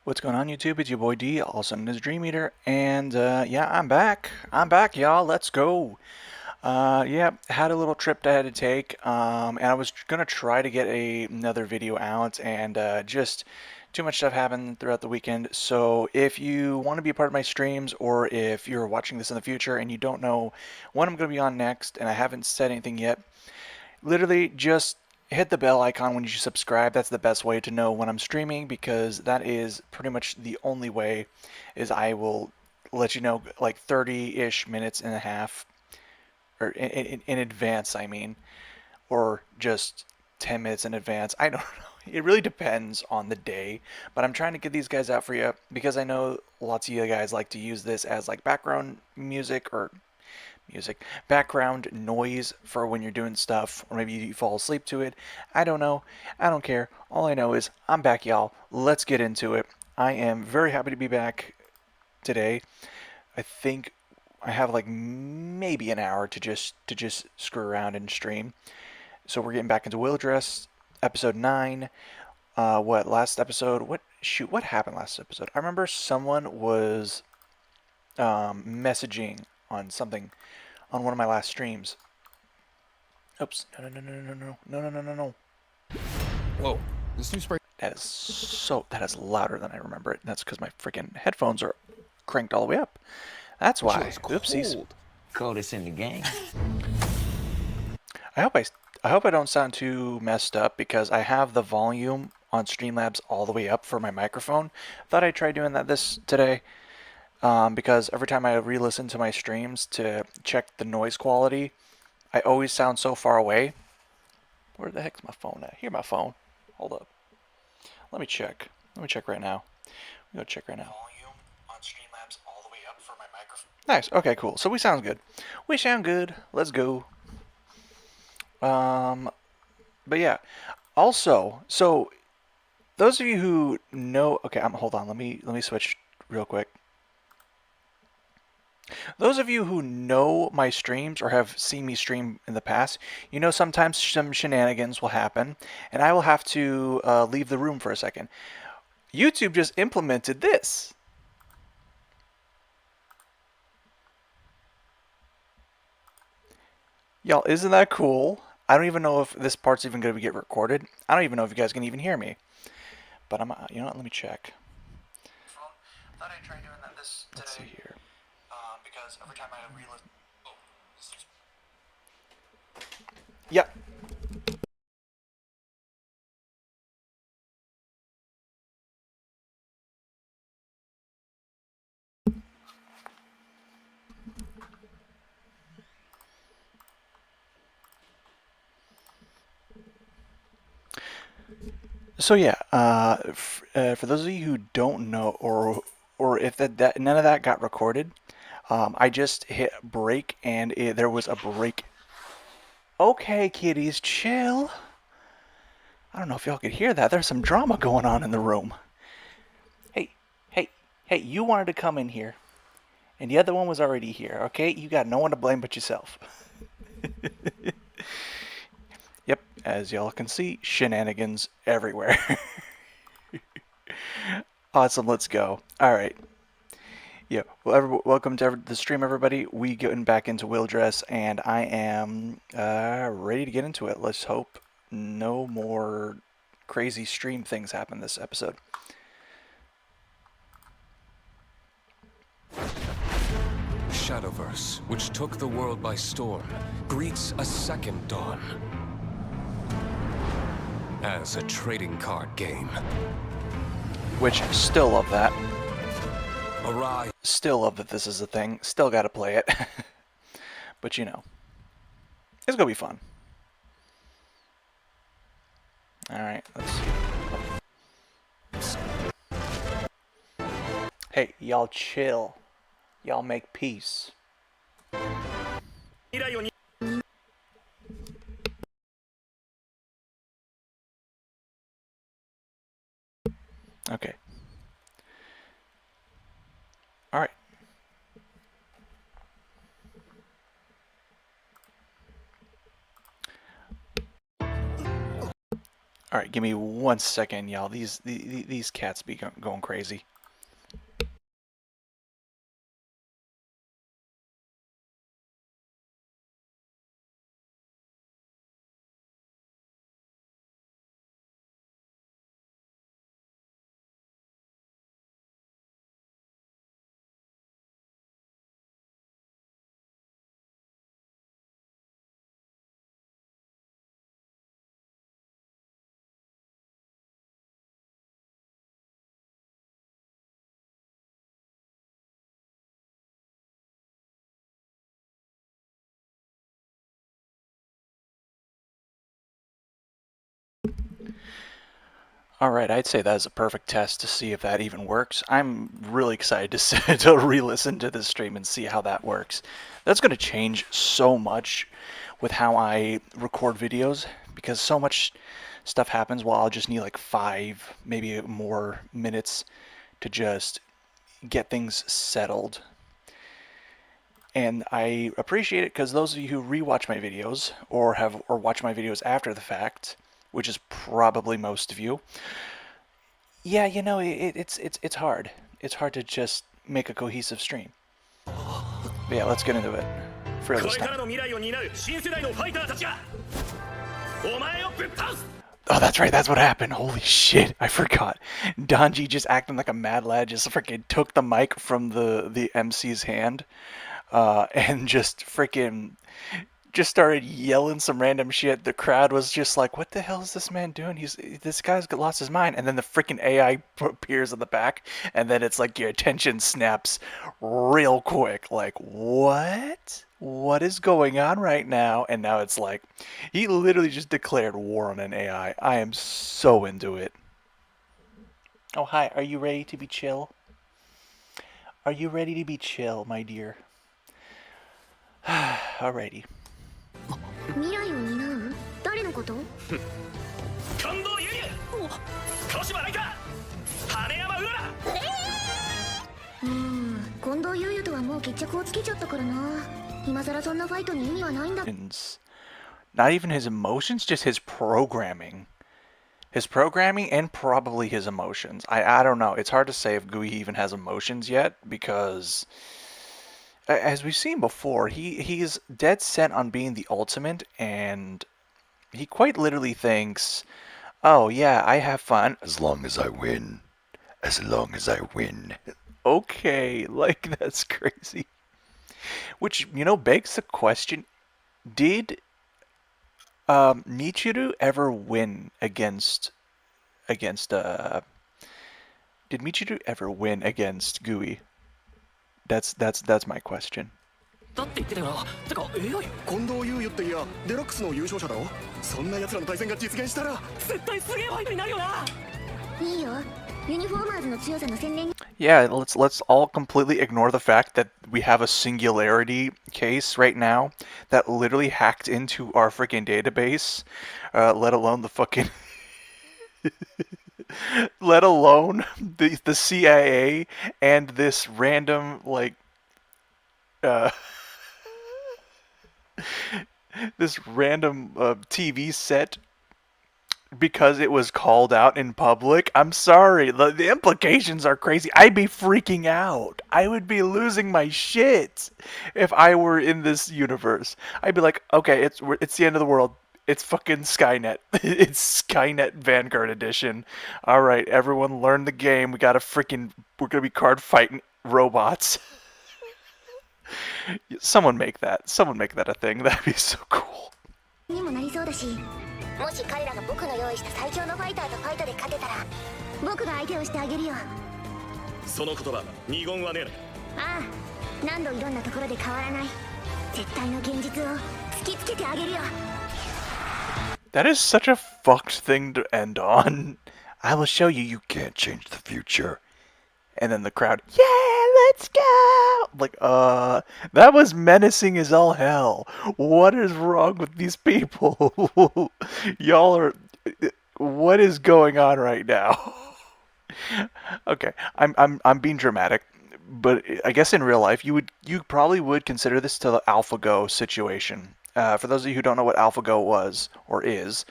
What's going on, YouTube? It's your boy D, also known as Dream Eater, and yeah, I'm back. I'm back, y'all. Let's go. Yeah, had a little trip that I had to take, and I was gonna try to get another video out, and just too much stuff happened throughout the weekend. So if you want to be a part of my streams, or if you're watching this in the future and you don't know when I'm gonna be on next, and I haven't said anything yet, literally just hit the bell icon when you subscribe. That's the best way to know when I'm streaming, because that is pretty much the only way is I will let you know like 30-ish minutes and a half, or in advance, I mean, or just 10 minutes in advance. I don't know. It really depends on the day, but I'm trying to get these guys out for you because I know lots of you guys like to use this as like background music, or background noise for when you're doing stuff, or maybe you fall asleep to it. I don't know. I don't care. All I know is I'm back, y'all. Let's get into it. I am very happy to be back today. I think I have like maybe an hour to just screw around and stream. So we're getting back into Will+Dress episode 9. What last episode? What happened last episode? I remember someone was messaging on something on one of my last streams. Oops. No. Whoa. This new spray. That is louder than I remember it. That's because my freaking headphones are cranked all the way up. That's why. Oopsies. Coldest in the game. I hope I don't sound too messed up, because I have the volume on Streamlabs all the way up for my microphone. Thought I'd try doing that today. Because every time I re-listen to my streams to check the noise quality, I always sound so far away. Where the heck's my phone at? Here, my phone. Hold up. Let me check. Let me check right now. Go check right now. Volume on Streamlabs all the way up for my microphone. Nice. Okay, cool. So we sound good. We sound good. Let's go. But yeah. Also, so those of you who know, okay, hold on. Let me switch real quick. Those of you who know my streams or have seen me stream in the past, you know sometimes some shenanigans will happen, and I will have to leave the room for a second. YouTube just implemented this. Y'all, isn't that cool? I don't even know if this part's even going to get recorded. I don't even know if you guys can even hear me. But you know what, let me check. Thought I'd try doing that today. Let's see here. Because every time I re-listen. Yep. So yeah, for those of you who don't know, or if none of that got recorded, I just hit break, and there was a break. Okay, kitties, chill. I don't know if y'all could hear that. There's some drama going on in the room. Hey, you wanted to come in here, and the other one was already here, okay? You got no one to blame but yourself. Yep, as y'all can see, shenanigans everywhere. Awesome, let's go. All right. Yeah, well, welcome to the stream, everybody. We getting back into Will+Dress, and I am ready to get into it. Let's hope no more crazy stream things happen this episode. Shadowverse, which took the world by storm, greets a second dawn. As a trading card game. Which, still love that. Arise. Still love that this is a thing. Still gotta play it. But you know, it's gonna be fun. Alright, let's see. Hey, y'all chill. Y'all make peace. Okay. Alright. All right, give me 1 second, y'all. These cats be going crazy. All right, I'd say that is a perfect test to see if that even works. I'm really excited to re-listen to this stream and see how that works. That's going to change so much with how I record videos because so much stuff happens while I'll just need like 5, maybe more minutes to just get things settled. And I appreciate it because those of you who rewatch my videos or watch my videos after the fact, which is probably most of you, yeah, it's hard. It's hard to just make a cohesive stream. But yeah, let's get into it for this time. Oh, that's right. That's what happened. Holy shit, I forgot. Donji just acting like a mad lad, just freaking took the mic from the MC's hand, and just freaking just started yelling some random shit. The crowd was just like, "What the hell is this man doing? This guy's lost his mind." And then the freaking AI appears in the back, and then it's like your attention snaps real quick. Like, what? What is going on right now? And now it's like, he literally just declared war on an AI. I am so into it. Oh, hi. Are you ready to be chill? Are you ready to be chill, my dear? Alrighty. 未来を担う誰のこと近藤ゆゆ小芝来か羽山うらら近藤優優とはもう決着をつけちゃったからな今さらそんなファイトに意味はないんだ Not even his emotions, just his programming. His programming and probably his emotions. I don't know. It's hard to say if Gui even has emotions yet because, as we've seen before, he's dead set on being the ultimate, and he quite literally thinks, "Oh yeah, I have fun as long as I win. As long as I win." Okay, like that's crazy. Which begs the question: did Michiru ever win against did Michiru ever win against Gui? That's my question. だって言ってたよなてか AI 近藤優ゆっていやデラックスの優勝者だろそんな奴らの対戦が実現したら絶対すげえファイトになるよないいよユニフォーマーズの強さの洗練 Yeah, let's all completely ignore the fact that we have a singularity case right now that literally hacked into our freaking database, let alone the fucking let alone the CIA and this random like this random TV set because it was called out in public. I'm sorry, the implications are crazy. I'd be freaking out. I would be losing my shit if I were in this universe. I'd be like, okay, it's the end of the world. It's fucking Skynet. It's Skynet Vanguard edition. All right, everyone, learn the game. We're gonna be card fighting robots. Someone make that. Someone make that a thing. That'd be so cool. にもなりそうだしもし彼らが僕の用意した最強のファイターとファイトで勝てたら僕が相手をしてあげるよその言葉二言はねえなああ何度挑んだところで変わらない絶対の現実を突きつけてあげるよ That is such a fucked thing to end on. I will show you you Can't change the future. And then the crowd, yeah, let's go! Like, that was menacing as all hell. What is wrong with these people? Y'all are, what is going on right now? Okay, I'm being dramatic, but I guess in real life you probably would consider this to the AlphaGo situation. For those of you who don't know what AlphaGo was or is,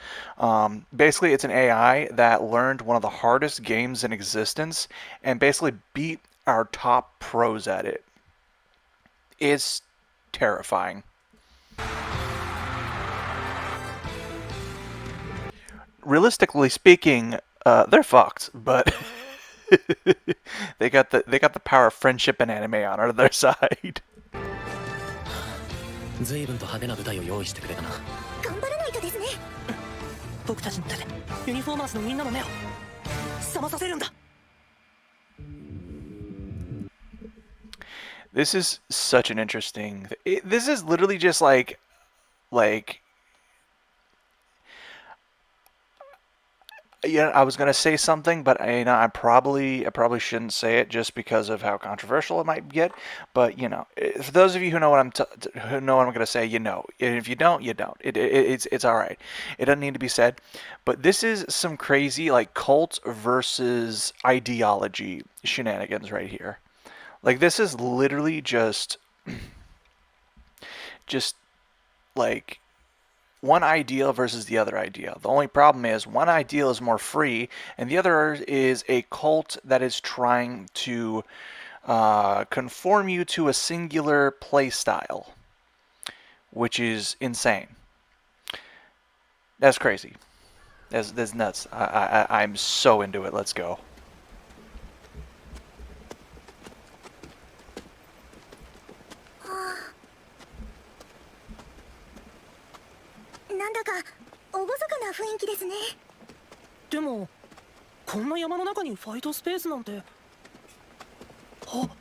basically it's an AI that learned one of the hardest games in existence and basically beat our top pros at it. It's terrifying. Realistically speaking, they're fucked, but they got the power of friendship and anime on their side. 随分と派手な舞台を用意してくれたな。頑張らないとですね。僕たちの手でユニフォーマーズのみんなの目を覚まさせるんだ。This is such an interesting. This is literally just like. Yeah, I was gonna say something, but I probably shouldn't say it just because of how controversial it might get. But for those of you who know what who know what I'm gonna say, you know. And if you don't, you don't. It's all right. It doesn't need to be said. But this is some crazy like cult versus ideology shenanigans right here. Like this is literally just like one ideal versus the other ideal. The only problem is one ideal is more free, and the other is a cult that is trying to conform you to a singular play style, which is insane. That's crazy. That's nuts. I'm so into it. Let's go. なんだか厳かな雰囲気ですね。でもこんな山の中にファイトスペースなんて。あっ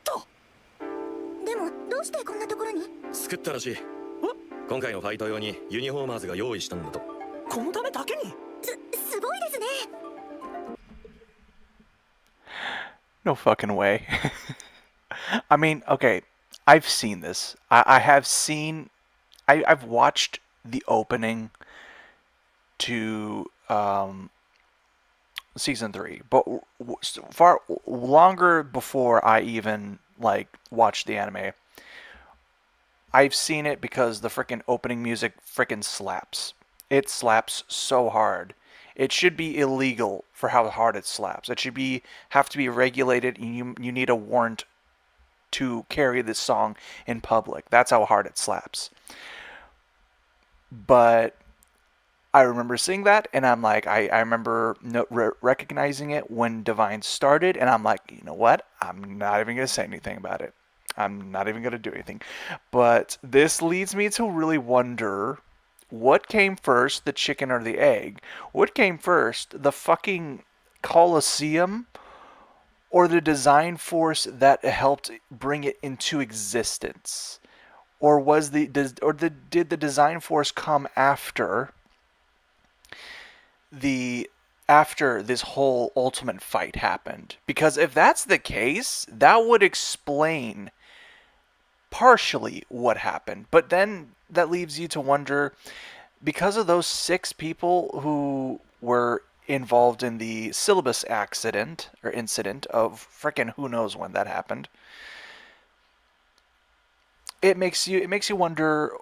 た。でもどうしてこんなところに？作ったらしい。今回のファイト用にユニフォーマーズが用意したんだと。このためだけに。すごいですね。No fucking way. I mean, okay, I've seen this. I have seen. I've watched the opening to season 3, but far longer before I even like watched the anime. I've seen it because the freaking opening music freaking slaps. It slaps so hard. It should be illegal for how hard it slaps. It should have to be regulated, and you need a warrant to carry this song in public. That's how hard it slaps. But I remember seeing that, and I'm like, I remember recognizing it when Divine started, and I'm like, you know what? I'm not even going to say anything about it. I'm not even going to do anything. But this leads me to really wonder, what came first, the chicken or the egg? What came first, the fucking Colosseum or the design force that helped bring it into existence? Or did the design force come after this whole ultimate fight happened? Because if that's the case, that would explain partially what happened. But then that leaves you to wonder, because of those 6 people who were involved in the syllabus accident or incident of frickin' who knows when that happened, it makes you wonder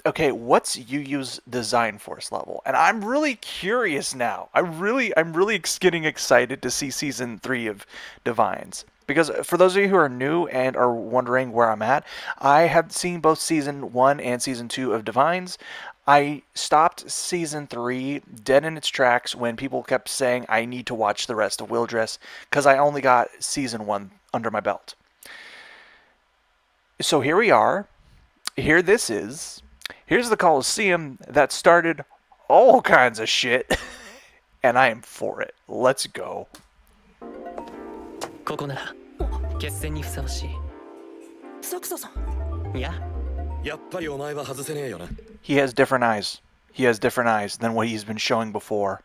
okay, what's Yu-Yu's design force level? And I'm really curious now. I'm really getting excited to see season 3 of Divines. Because for those of you who are new and are wondering where I'm at, I have seen both season 1 and season 2 of Divines. I stopped season 3 dead in its tracks when people kept saying I need to watch the rest of Will+Dress because I only got season 1 under my belt. So here we are. Here this is. Here's the Colosseum that started all kinds of shit. And I am for it. Let's go. ここなら決戦にふさわしい。サクサさん。いや。やっぱりお前は外せねえよな。He has different eyes. He has different eyes than what he's been showing before.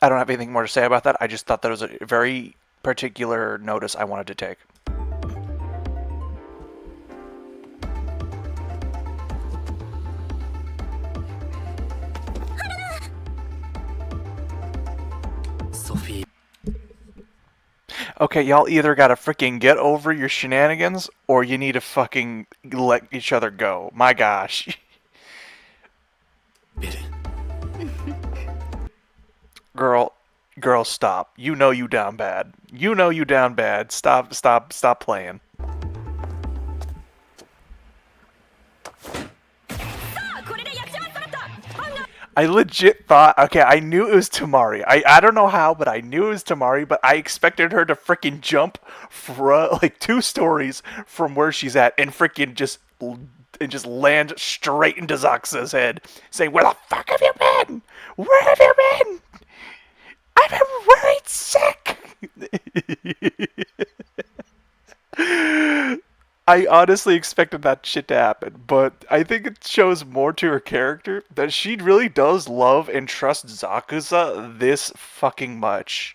I don't have anything more to say about that. I just thought that was a very particular notice I wanted to take. Okay, y'all either gotta freaking get over your shenanigans, or you need to fucking let each other go. My gosh. Girl, stop. You know you down bad. You know you down bad. Stop playing. I legit thought, okay, I knew it was Tamari. I don't know how, but I knew it was Tamari, but I expected her to freaking jump for like 2 stories from where she's at and freaking just land straight into Zaxa's head, saying, "Where the fuck have you been? Where have you been? I've been worried sick." I honestly expected that shit to happen, but I think it shows more to her character that she really does love and trust Zakuza this fucking much.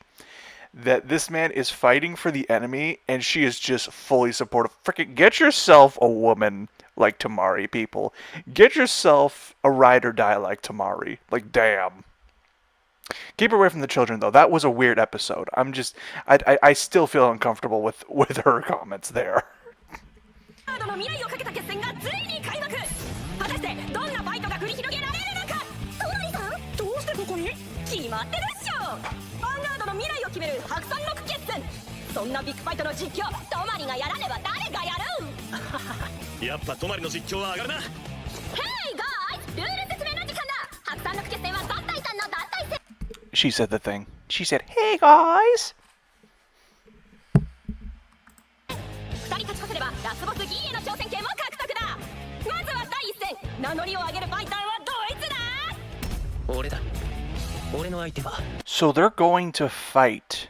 That this man is fighting for the enemy and she is just fully supportive. Freaking get yourself a woman like Tamari, people. Get yourself a ride or die like Tamari. Like, damn. Keep her away from the children, though. That was a weird episode. I still feel uncomfortable with her comments there. カードの未来をかけた決戦がついに開幕。果たしてどんなファイトが繰り広げられるのか。トマリさん、どうしてここに？決まってるっしょ。ヴァンガードの未来を決める白山六決戦。そんなビッグファイトの実況、トマリがやらねば誰がやる？やっぱトマリの実況は上がるな。 Hey guys、ルール説明の時間だ。白山六決戦は団体戦の団体戦。 She said the thing. She said, "Hey guys." 2人勝ち越せればラスボスギーへの挑戦権も獲得だ。まずは第一戦、名乗りを上げるファイターはドイツだ。俺だ。俺の相手は。 So they're going to fight.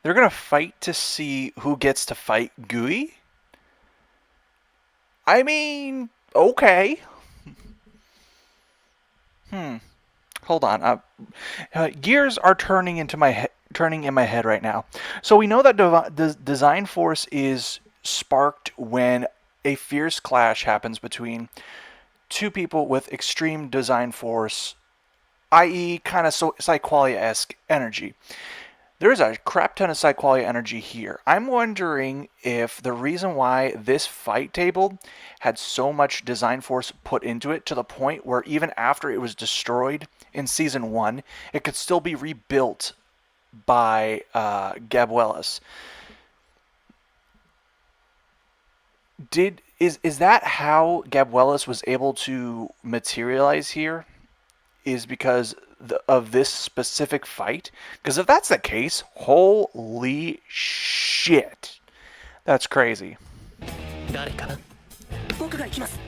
They're gonna fight to see who gets to fight Gui? I mean, okay. Hold on. Gears are turning in my head right now. So we know that Design Force is sparked when a fierce clash happens between 2 people with extreme Design Force, i.e. kind of Psyqualia-esque energy. There is a crap ton of Psyqualia energy here. I'm wondering if the reason why this fight table had so much Design Force put into it to the point where even after it was destroyed in Season 1, it could still be rebuilt by Gabuelas. Is that how Gabuelas was able to materialize here? Is because of this specific fight? Because if that's the case, holy shit. That's crazy. 誰かな？僕が行きます。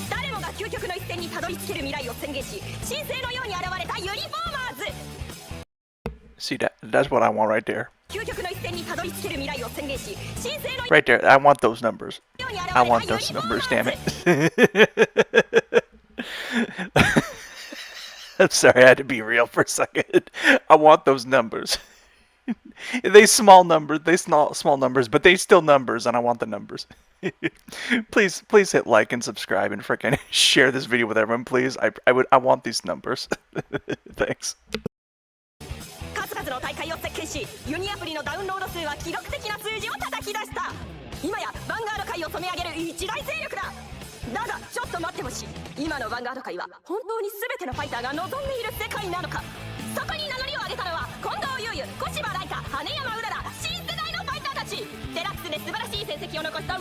誰もが究極の一戦にたどり着ける未来を宣言し、神聖のように現れたユニフォーマーズ。 See, that's what I want right there. 究極の一戦にたどり着ける未来を宣言し、神聖の Right there. I want those numbers. ように現れ I た want ユニ those フォーマ numbers, ー damn ズ。 it. I'm sorry, I had to be real for a second. I want those numbers. They small numbers, but they still numbers, and I want the numbers. please hit like and subscribe and frickin' share this video with everyone, please. I want these numbers. Thanks. 数々の大会を席巻し、ユニアプリのダウンロード数は記録的な数字を叩き出した。今やヴァンガード界を染め上げる一大勢力だ。だがちょっと待ってほしい。今のヴァンガード界は本当に全てのファイターが望んでいる世界なのか。そこに名乗りを上げたのは近藤優優、小芝来花、羽山うらら、新世代のファイターたち。デラックスで素晴らしい成績を残した。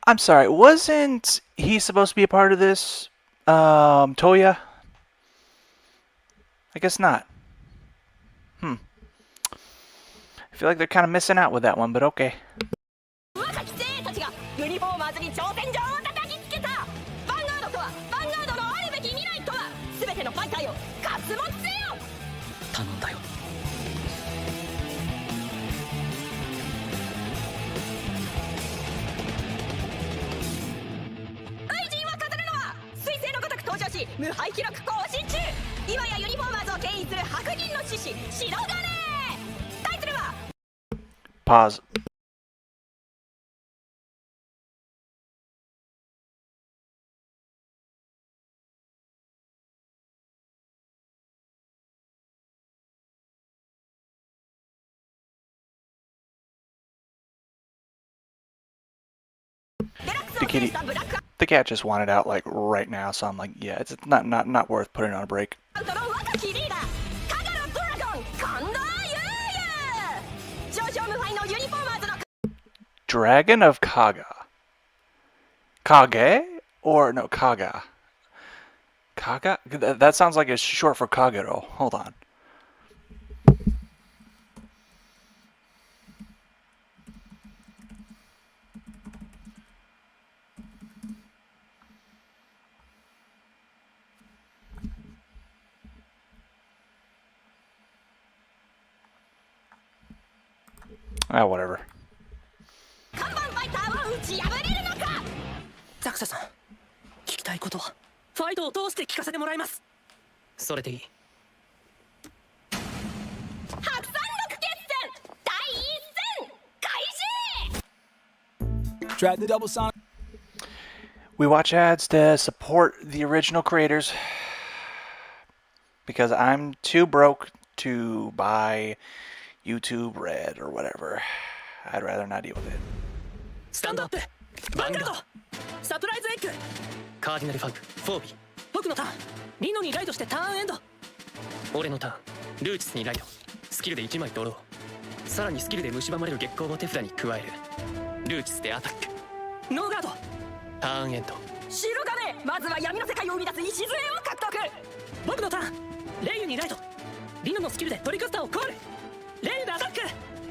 I'm sorry, wasn't he supposed to be a part of this? Toya? I guess not. I feel like they're kind of missing out with that one, but okay. 若き精鋭たちがユニフォーマーズに挑戦状を叩きつけた。ヴァンガードとは、ヴァンガードのあるべき未来とは、全てのファイターよ、活もつせよ。頼んだよ。初陣を飾るのは彗星のごとく登場し、無敗記録更新中。今やユニフォーマーズを牽引する白銀の獅子、白金。対するは Pause. the kitty, the cat just wanted out like right now, so I'm like, yeah, it's not worth putting on a break. アウトの若きリーダーカガロドラゴン近藤優也上昇無敗のユニフォーマーズの Dragon of Kaga. Kage? Or no, Kaga. Kaga? That sounds like it's short for Kagero. Hold on. Ah, whatever. 看板ファイターを打ち破れるのか作者さん、聞きたいことはファイトを通して聞かせてもらいます。それでいい。白山六決戦第一戦開始 Trap the double sonic. We watch ads to support the original creators because I'm too broke to buy YouTube Red or whatever. I'd rather not deal with it. スタンドアップバンガードサプライズエッグカーディナルファンクフォービー僕のターンリノにライトしてターンエンド俺のターンルーチスにライトスキルで1枚ドローさらにスキルで蝕まれる月光を手札に加えるルーチスでアタックノーガードターンエンド白金まずは闇の世界を生み出す礎を獲得僕のターンレイユにライトリノのスキルでトリクスターをコールレイユでアタック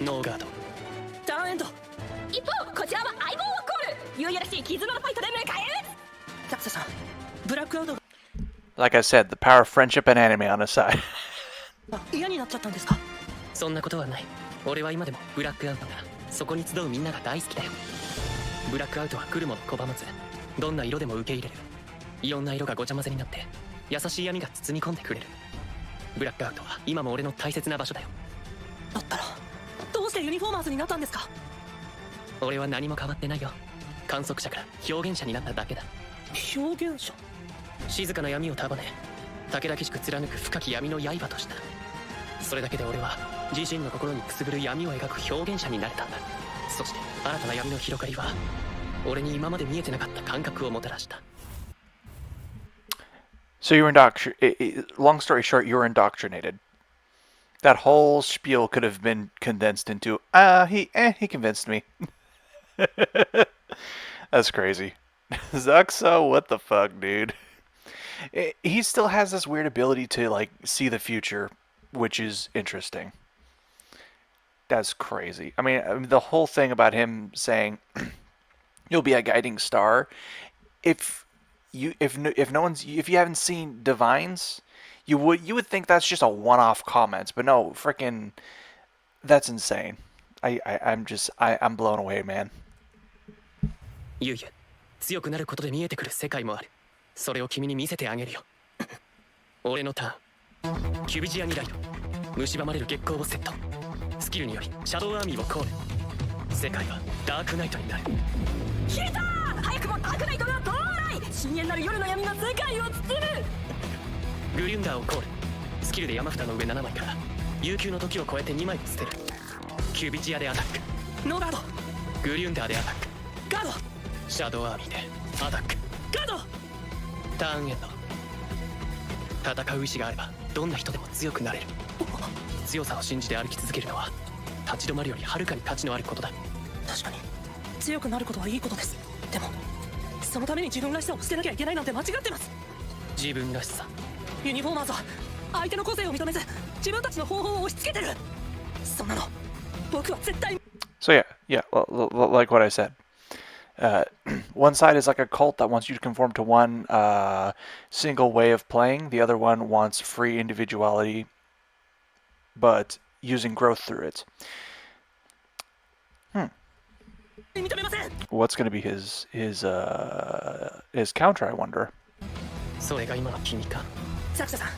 ノーガードターンエンド一方こちらは相棒をコール優々らしい絆のファイトで迎え撃つ作者さんブラックアウト Like I said, the power of friendship and anime on his side. が嫌になっちゃったんですか。そんなことはない。俺は今でもブラックアウトだ。そこに集うみんなが大好きだよ。ブラックアウトは来るもの拒まずどんな色でも受け入れる。いろんな色がごちゃ混ぜになって優しい闇が包み込んでくれる。ブラックアウトは今も俺の大切な場所だよ。だったらどうしてユニフォーマーズになったんですか。俺は何も変わってないよ。観測者から表現者になっただけだ。表現者。静かな闇を束ね武田きしく貫く深き闇の刃とした。それだけで俺は自身の心にくすぶる闇を描く表現者になれたんだ。そして新たな闇の広がりは俺に今まで見えてなかった感覚をもたらした。 So you were long story short, you were indoctrinated. That whole spiel could have been condensed into, he convinced me. That's crazy. Zuxo, what the fuck, dude? He still has this weird ability to, like, see the future, which is interesting. That's crazy. I mean, the whole thing about him saying, you'll be a guiding star, if you haven't seen Divines, you would think that's just a one-off comment, but no, freaking, that's insane. I'm blown away, man. ゆうゆ強くなることで見えてくる世界もある。それを君に見せてあげるよ。俺のターンキュビジアにライト蝕まれる月光をセットスキルによりシャドウアーミーをコール世界はダークナイトになる。消えた早くもダークナイトが到来深淵なる夜の闇が世界を包むグリュンダーをコールスキルで山札の上7枚から悠久の時を超えて2枚を捨てる。キュビジアでアタックノーガードグリュンダーでアタックガードシャドウアーミーでアタックガードターンエンド戦う意志があればどんな人でも強くなれる。強さを信じて歩き続けるのは立ち止まるよりはるかに価値のあることだ。確かに強くなることはいいことです。でもそのために自分らしさを捨てなきゃいけないなんて間違ってます。自分らしさユニフォーマーズは相手の個性を認めず自分たちの方法を押し付けてる。そんなの僕は絶対。 So yeah, like what I said. One side is like a cult that wants you to conform to one single way of playing. The other one wants free individuality, but using growth through it. What's going to be his counter, I wonder. それが今の君か。作者さん、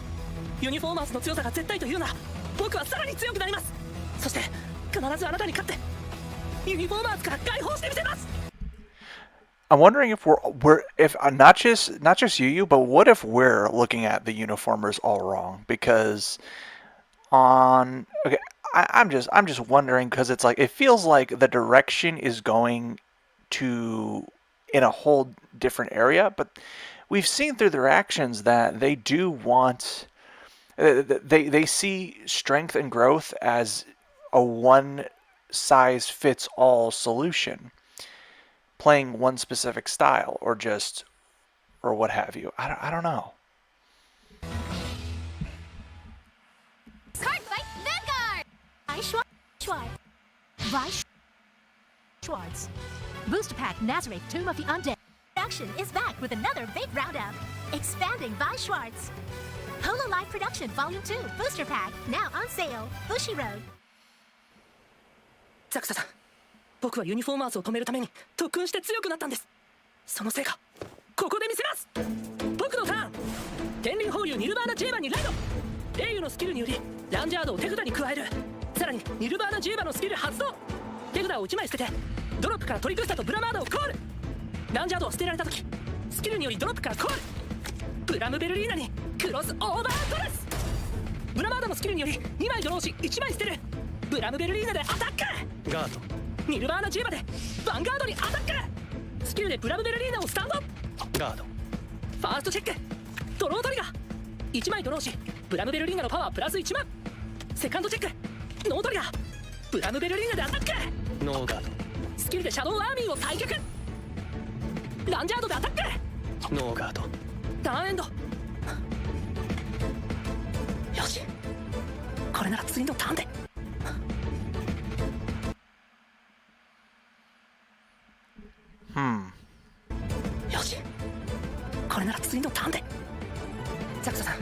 ユニフォーマーズの強さが絶対というなら、僕はさらに強くなります。そして必ずあなたに勝ってユニフォーマーズから解放してみせます。 I'm wondering if if not just you, but what if we're looking at the uniformers all wrong? Because I'm just wondering because it's like it feels like the direction is going to in a whole different area, but we've seen through their actions that they do want, they see strength and growth as a one-size-fits-all solution, playing one specific style or what have you. I don't know. Cardfight Vanguard! Schwartz. Booster Pack Nazareth Tomb of the Undead. Production is back with another big roundup. Expanding by Schwartz. Holo Live Production Volume 2 Booster Pack now on sale. Bushi Road. ザクサさん、僕はユニフォーマーズを止めるために特訓して強くなったんです。その成果、ここで見せます。僕のターン、天輪放流ニルバーナジェーバにライド。英雄のスキルによりランジャードを手札に加える。さらにニルバーナジェーバのスキル発動。手札を1枚捨ててドロップからトリクスタとブラマードをコール。ランジャードを捨てられた時、スキルによりドロップからコール。ブラムベルリーナにクロスオーバードレス。ブラマードのスキルにより2枚ドローし1枚捨てる。ブラムベルリーナでアタック。ガード。ニルバーナジェーバでヴァンガードにアタック。スキルでブラムベルリーナをスタンド。ガード。ファーストチェック。ドロートリガー。1枚ドローしブラムベルリーナのパワープラス1万。セカンドチェック。ノートリガー。ブラムベルリーナでアタック。ノーガード。スキルでシャドウアーミーを退却。ランジャードでアタック。ノーガード。ターンエンド。よし、これなら次のターンで。よし、これなら次のターンで。ザクサさん、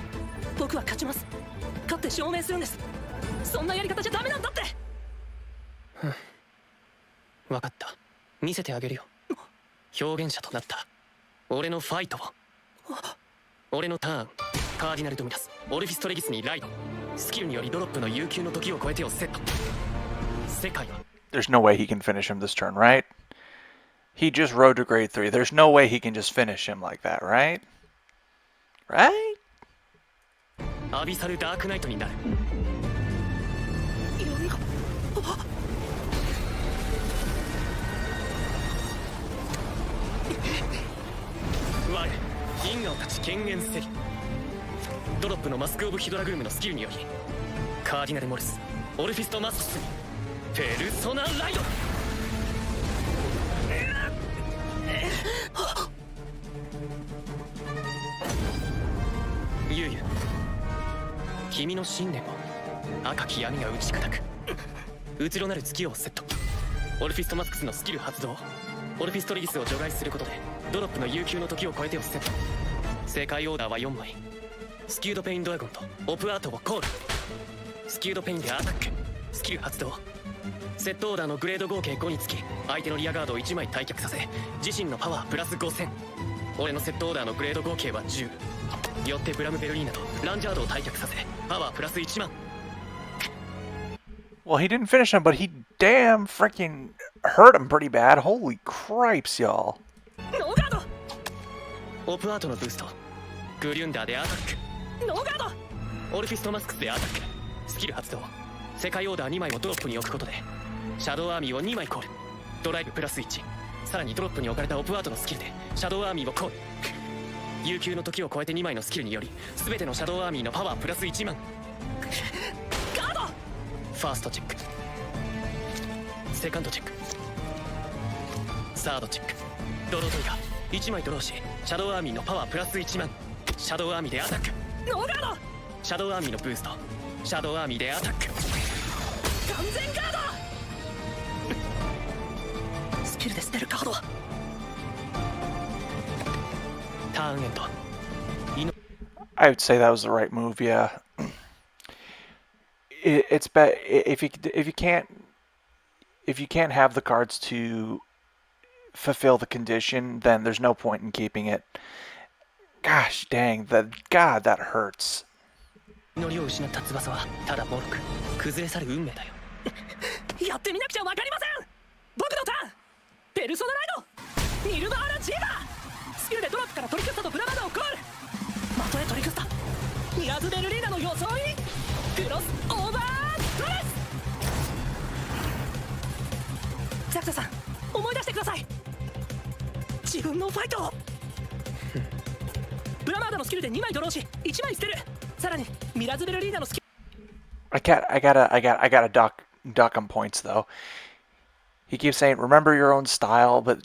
僕は勝ちます。勝って証明するんです。そんなやり方じゃダメなんだって。分かった、見せてあげるよ。表現者となった俺のファイトを。俺のターン、カーディナルドミナスオルフィストレギスにライド。スキルによりドロップの悠久の時を超えてをセット。世界は There's no way he can finish him this turn, right? He just rode to grade 3. There's no way he can just finish him like that, right? Right? アビサルダークナイトになる。我銀河たち権限せり。ドロップのマスク・オブ・ヒドラグルムのスキルによりカーディナル・モルスオルフィスト・マスクスにペルソナ・ライド。ユウユ、君の信念を赤き闇が打ち砕く。うつろなる月をセット。オルフィストマスクスのスキル発動。オルフィストレギスを除外することでドロップの悠久の時を超えてをセット。世界オーダーは4枚。スキュードペインドラゴンとオプアートをコール。スキュードペインでアタック。スキル発動。セットオーダーのグレード合計5につき相手のリアガードを1枚退却させ自身のパワープラス5000。俺のセットオーダーのグレード合計は10。よってブラムベルリーナとランジャードを退却させパワープラス1万。 Well, he didn't finish him, but he damn freaking hurt him pretty bad. Holy cripes, y'all. ノーガード。オプアートのブースト。グリュンダーでアタック。ノーガード。オルフィストマスクスでアタック。スキル発動。世界オーダー2枚をドロップに置くことでシャドウアーミーを2枚コール。ドライブプラス1。さらにドロップに置かれたオプアートのスキルでシャドウアーミーをコール。悠久の時を超えて2枚のスキルにより全てのシャドウアーミーのパワープラス1万。ガード。ファーストチェック。セカンドチェック。サードチェック。ドロートリガー1枚ドローしシャドウアーミーのパワープラス1万。シャドウアーミーでアタック。ノーガード。シャドウアーミーのブースト。シャドウアーミーでアタック。完全ガード。スキルで捨てるカードはターンエンド。I would say that was the right move. Yeah, it's bad if you can't have the cards to fulfill the condition, then there's no point in keeping it. Gosh dang, God, that hurts. 祈りを失った翼はただ脆く崩れ去る運命だよ。やってみなくちゃわかりません。僕のターン、ペルソナライドニルバーナジーバー。スキルでドロップからトリクスタとブラマダをコール。まとえトリクスタミラーズベルリーナの装いにクロスオーバードレス。ザクサさん思い出してください。自自分のファイトをブラマーダのスキルで2枚ドローし1枚捨てる。さらにミラズベルリーナのスキル I gotta duck him points though. He keeps saying, "Remember your own style," but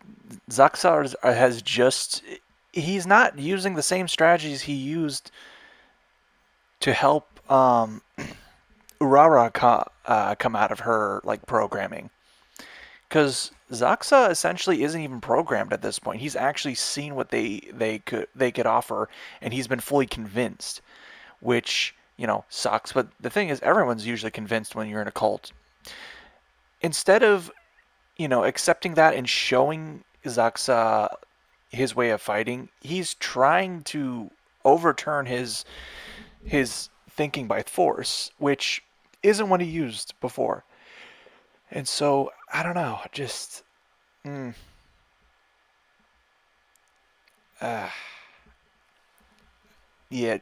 Zaxar has just—he's not using the same strategies he used to help Urara come out of her like programming. Because Zaxa essentially isn't even programmed at this point. He's actually seen what they could offer, and he's been fully convinced, which, you know, sucks. But the thing is, everyone's usually convinced when you're in a cult. Instead of, you know, accepting that and showing Zaxa his way of fighting, he's trying to overturn his thinking by force, which isn't what he used before. And so, I don't know, just... yeah,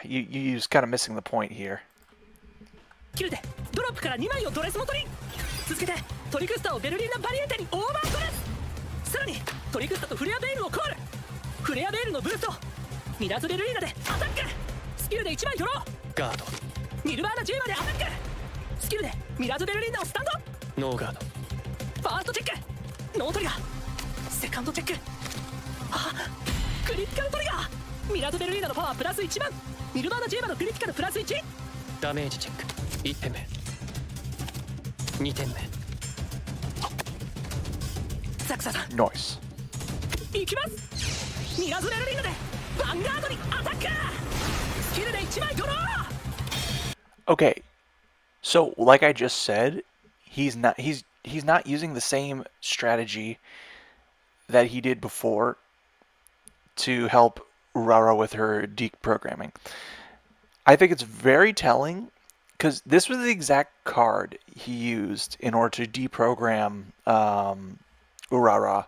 you're just kind of missing the point here. キルでドロップから2枚をドレス元に続けてトリクスタをベルリーナバリエンテにオーバードレス。さらにトリクスタとフレアベールをコール。フレアベールのブーストミラズベルリーナでアタック。スキルで1枚ドローガード。ニルバーナ10までアタック。スキルでミラズベルリーナをスタンドノーガード。ファーストチェックノートリガー。セカンドチェッククリティカルトリガー。ミラズベルリーナのパワープラス1万。ニルバーナ10番のクリティカルプラス1。ダメージチェック1点目2点目。ザクサさんノイス。いきます。ミラズベルリーナでヴァンガードにアタック。スキルで1枚ドロー。Okay, so like I just said, he's not using the same strategy that he did before to help Urara with her deprogramming. I think it's very telling because this was the exact card he used in order to deprogram Urara.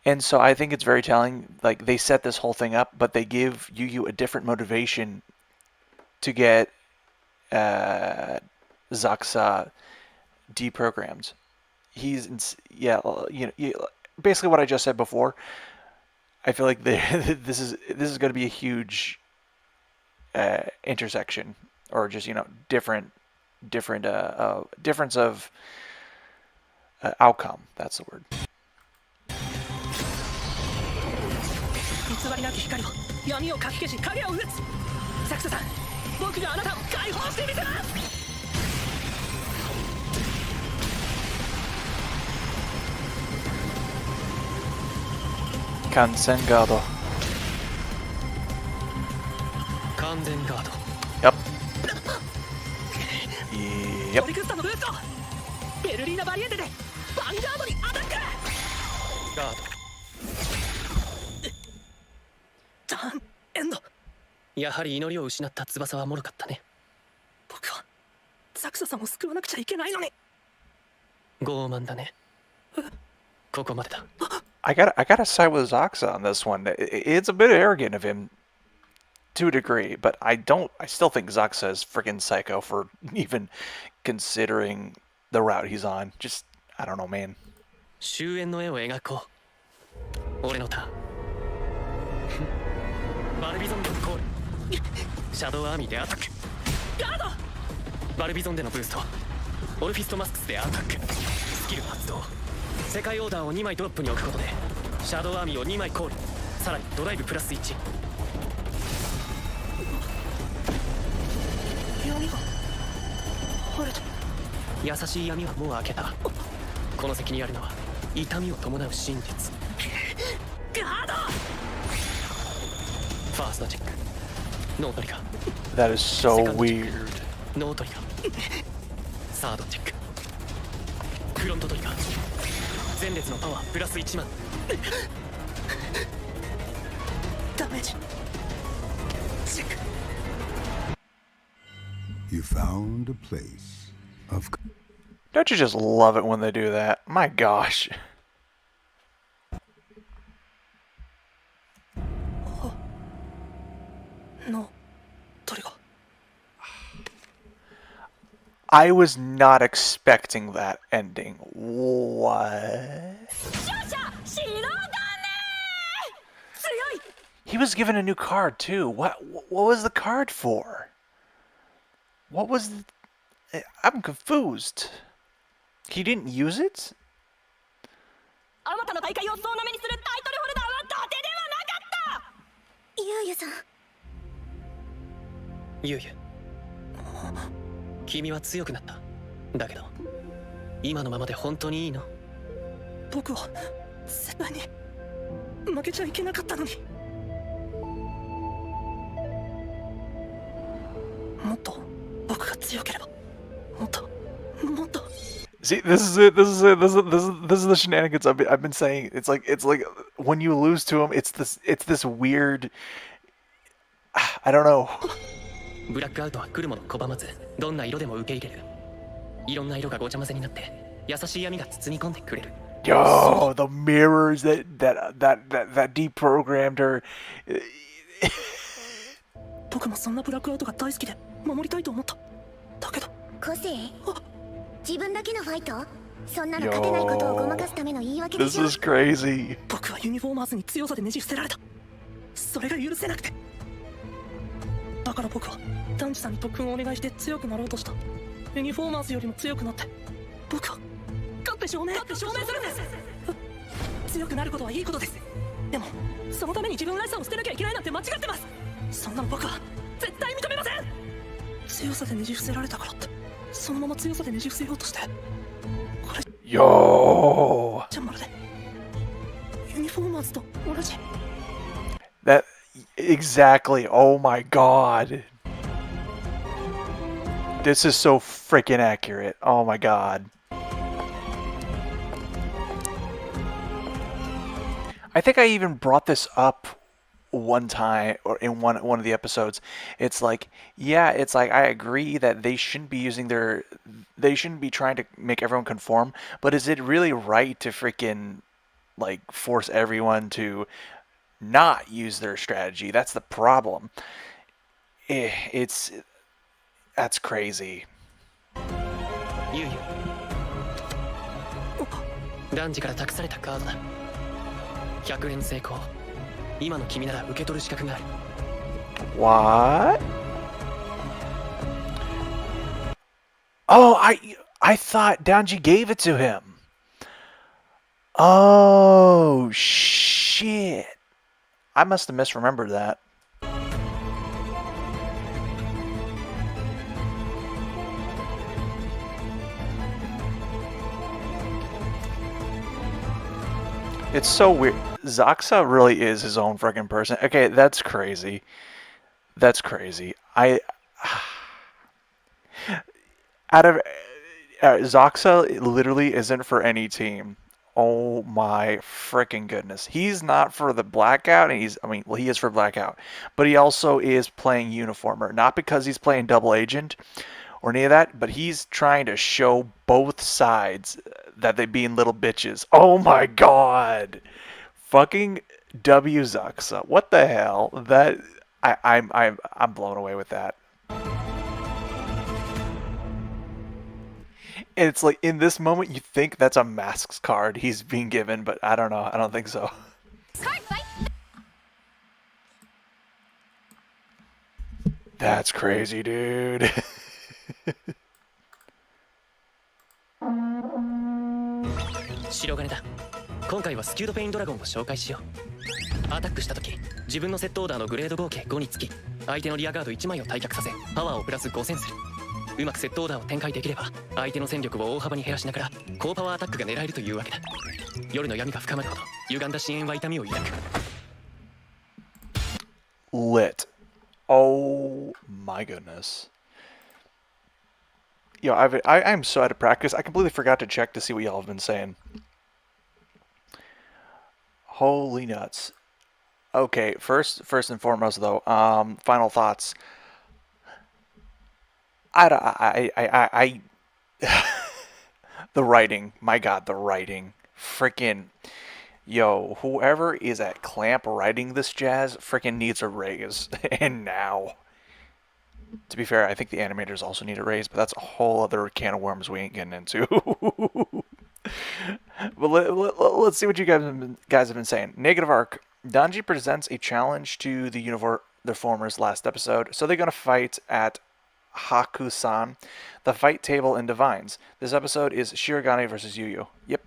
And so I think it's very telling, like they set this whole thing up, but they give Yu a different motivation to get Zaxa deprogrammed. Basically what I just said before. I feel like this is going to be a huge intersection, or just, you know, different difference of outcome. That's the word. 偽りなき光を闇をかき消し影を打つ。ザクサさん、僕があなたを解放してみせます。完全ガード。完全ガード。Yep. トリクスタのブースト。ベルリーナバリエンテでヴァンガードにアタック。ガード。ターンエンド。やはり祈りを失った翼は脆かったね。僕はザクサさんを救わなくちゃいけないのに。傲慢だね。ここまでだ。I gotta side with Zaxa on this one. It's a bit arrogant of him to a degree, but I still think Zaxa is freaking psycho for even considering the route he's on. Just, I don't know, man. 終焉の絵を描こう。俺のターン。バルビゾンでのコール。シャドウアーミーでアタック。ガード。バルビゾンでのブースト。オルフィストマスクスでアタック。スキル発動。世界オーダーを2枚ドロップに置くことでシャドウアーミーを2枚コール。さらにドライブプラス1。闇が晴れた。優しい闇はもう明けた。この先にあるのは痛みを伴う真実。ガード。ファーストチェックノートリガー。 That is so weird. ノートリガー。サードチェックフロントトリガー。前列のパワープラス1万。ダメージチェック。 You found a place of... Don't you just love it when they do that? My gosh. No, トリガー。 I was not expecting that ending. What? 勝者 He was given a new card too. What was the card for? What was I'm confused. He didn't use it? あまたの大会を総なめにするタイトルホルダーは伊達ではなかったゆうゆさんゆうゆ君は強くなった。だけど今のままで本当にいいの？僕は絶対に負けちゃいけなかったのに。もっと僕が強ければもっともっと See, this is it. This is it. This is the shenanigans I've been saying. It's like when you lose to him, it's this weird. I don't know. ブラックアウトは来るもの拒まず、どんな色でも受け入れる。いろんな色がごちゃ混ぜになって、優しい闇が包み込んでくれる。Yo, the mirrors that deprogrammed her. 僕もそんなブラックアウトが大好きで守りたいと思った。だけど個性自分だけのファイトそんなの勝てないことをごまかすための言い訳でし This ょ is crazy. 僕はユニフォーマーズに強さでねじ伏せられた。それが許せなくて。だから僕はダンジさんに特訓をお願いして強くなろうとした。ユニフォーマーズよりも強くなって僕は勝って証明するんです。強くなることはいいことです。でもそのために自分らしさを捨てなきゃいけないなんて間違ってます。そんなの僕は絶対認めません。強さでねじ伏せられたからってそのまま強さでねじ伏せようとしてこれ Yo. じゃまるでユニフォーマーズと同じ。 That exactly. Oh my god. This is so freaking accurate. Oh my god. I think I even brought this up one time or in one of the episodes. It's like, yeah, it's like I agree that they shouldn't be trying to make everyone conform, but is it really right to freaking like force everyone to not use their strategy? That's the problem. That's crazy. ゆうゆダンジから託されたカードだ。100連成功。今の君なら受け取る資格がある。 What? Oh, I thought Danji gave it to him. Oh shit. I must have misremembered that. It's so weird. Zaxa really is his own freaking person. Okay, that's crazy. That's crazy. Out of Zaxa literally isn't for any team. Oh my freaking goodness. He's not for the Blackout, and he is for Blackout, but he also is playing Uniformer. Not because he's playing Double Agent or any of that, but he's trying to show both sides that they being little bitches. Oh my god. Fucking W Zaxa. What the hell? That I'm blown away with that. And it's like in this moment you think that's a masks card he's being given, but I don't know. I don't think so. Cardfight. That's crazy, dude. 白金だ。今回はスキュードペインドラゴンを紹介しよう。アタックした時自分のセットオーダーのグレード合計5につき相手のリアガード1枚を退却させパワーをプラス5000する。うまくセットオーダーを展開できれば相手の戦力を大幅に減らしながら高パワーアタックが狙えるというわけだ。夜の闇が深まるほど歪んだ深淵は痛みを抱く。 Lit. Oh my goodness. Yo, I'm so out of practice. I completely forgot to check to see what y'all have been saying. Holy nuts. Okay, first and foremost though, final thoughts. I the writing, my god, the writing. Freaking, yo, whoever is at Clamp writing this jazz freaking needs a raise, and now. To be fair, I think the animators also need a raise, but that's a whole other can of worms we ain't getting into. But let's see what you guys have been saying. Negative arc. Danji presents a challenge to the Uniformers last episode, so they're gonna fight at Hakusan, the fight table in Divines. This episode is Shirogane versus Yu. Yep.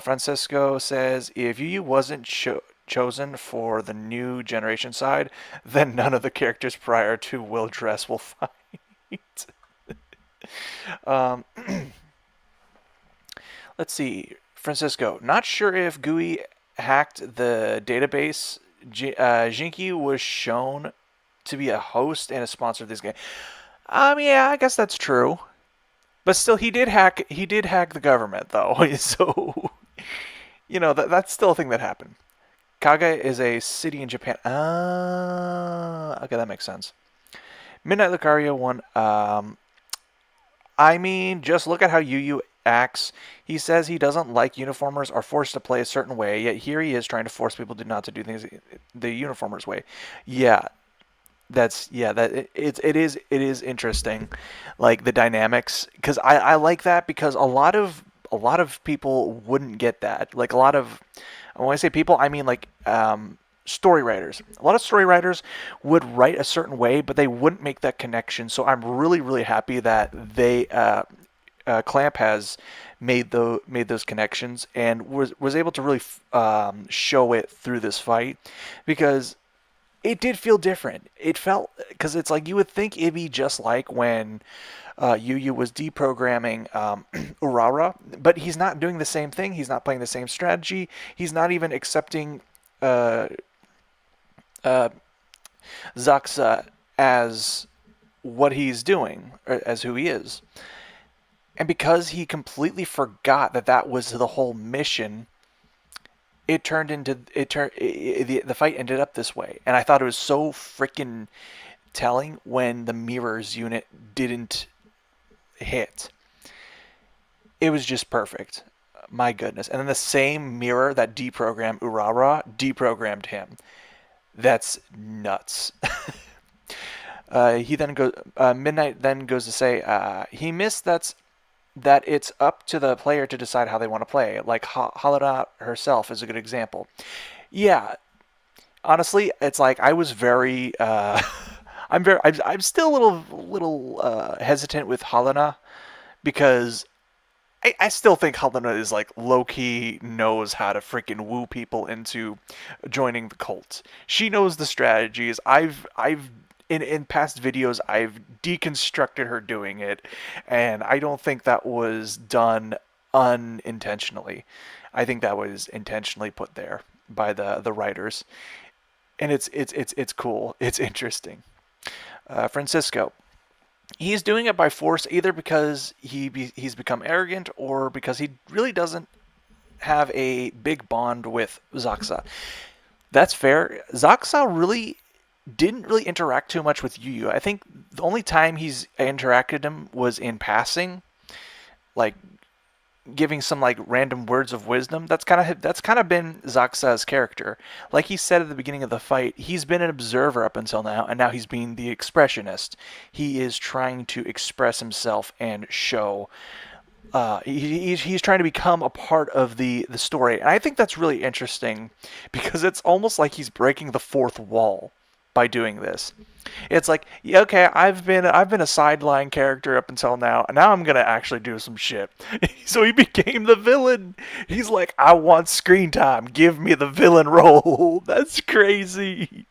Francisco says if Yu wasn't chosen for the new generation side, then none of the characters prior to Will+Dress will fight. um, let's see. Francisco, not sure if GUI hacked the database. Jinky was shown to be a host and a sponsor of this game. Yeah, I guess that's true. But still, he did hack. He did hack the government, though. So, that's still a thing that happened. Kaga is a city in Japan. Okay, that makes sense. Midnight Lucario won. Just look at how Yu acts. He says he doesn't like Uniformers are forced to play a certain way, yet here he is trying to force people not to do things the Uniformers way. Yeah, it is interesting, like the dynamics, because I like that because a lot of people wouldn't get that. Like a lot of, when I say people, I mean like story writers. A lot of story writers would write a certain way, but they wouldn't make that connection. So I'm really happy that they Clamp has made those connections and was able to really show it through this fight, because it did feel different. It felt, because it's like you would think it'd be just like when Yu was deprogramming Urara, but he's not doing the same thing. He's not playing the same strategy. He's not even accepting Zaxa as what he's doing, or as who he is. And because he completely forgot that was the whole mission, the fight ended up this way. And I thought it was so freaking telling when the mirrors unit didn't hit. It was just perfect. My goodness. And then the same mirror that deprogrammed Urara deprogrammed him. That's nuts. He then goes. Midnight then goes to say he missed that it's up to the player to decide how they want to play. Like Halana herself is a good example. Yeah, honestly, it's like I was very. I'm still a little hesitant with Halana, because I still think Helena is like low-key knows how to freaking woo people into joining the cult. She knows the strategies. I've in past videos I've deconstructed her doing it, and I don't think that was done unintentionally. I think that was intentionally put there by the writers, and it's cool. It's interesting. Francisco. He's doing it by force, either because he's become arrogant or because he really doesn't have a big bond with Zaxa. That's fair. Zaxa really didn't really interact too much with Yu. I think the only time he's interacted him was in passing, like giving some like random words of wisdom. That's kind of been Zaxa's character. Like he said at the beginning of the fight, he's been an observer up until now, and now he's being the expressionist. He is trying to express himself and show. He's trying to become a part of the story, and I think that's really interesting, because it's almost like he's breaking the fourth wall by doing this. It's like, yeah, okay, I've been a sideline character up until now, and now I'm gonna actually do some shit. So he became the villain. He's like, I want screen time. Give me the villain role. That's crazy.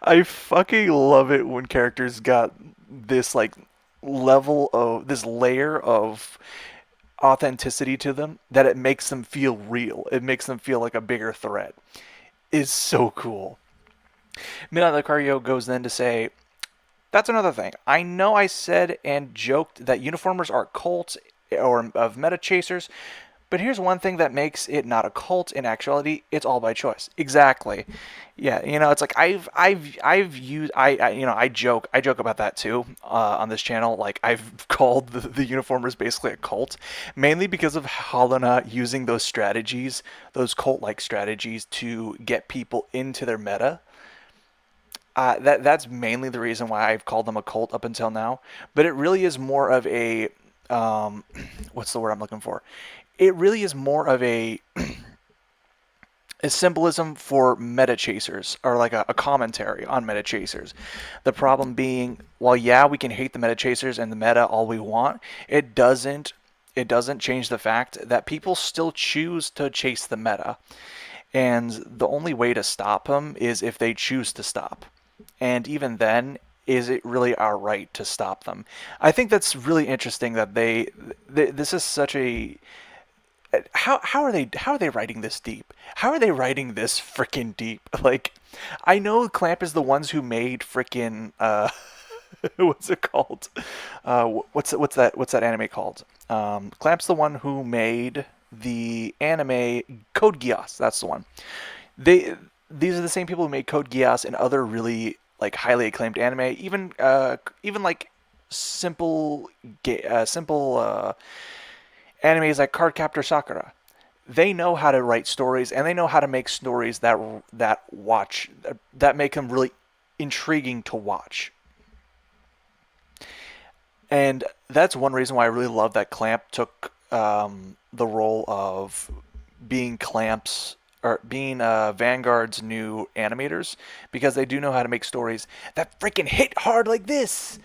I fucking love it when characters got this like this layer of authenticity to them, that it makes them feel real. It makes them feel like a bigger threat. It's so cool. Midnight Lucario goes then to say, that's another thing. I know I said and joked that Uniformers are cults or of meta chasers, but here's one thing that makes it not a cult. In actuality, it's all by choice. Exactly. Yeah, it's like I joke about that too on this channel. Like I've called the Uniformers basically a cult, mainly because of Helena using those strategies, those cult-like strategies, to get people into their meta. That's mainly the reason why I've called them a cult up until now. But it really is more of a what's the word I'm looking for? It really is more of a symbolism for meta chasers, or like a commentary on meta chasers. The problem being, while yeah, we can hate the meta chasers and the meta all we want, it doesn't change the fact that people still choose to chase the meta. And the only way to stop them is if they choose to stop. And even then, is it really our right to stop them? I think that's really interesting that this is such a how are they writing this deep? How are they writing this freaking deep? Like, I know Clamp is the ones who made freaking what's it called? What's that anime called? Clamp's the one who made the anime Code Geass. That's the one. These are the same people who made Code Geass and other really like highly acclaimed anime. Even like simple animes like Cardcaptor Sakura. They know how to write stories, and they know how to make stories that make them really intriguing to watch. And that's one reason why I really love that Clamp took the role of being Vanguard's new animators, because they do know how to make stories that freaking hit hard like this.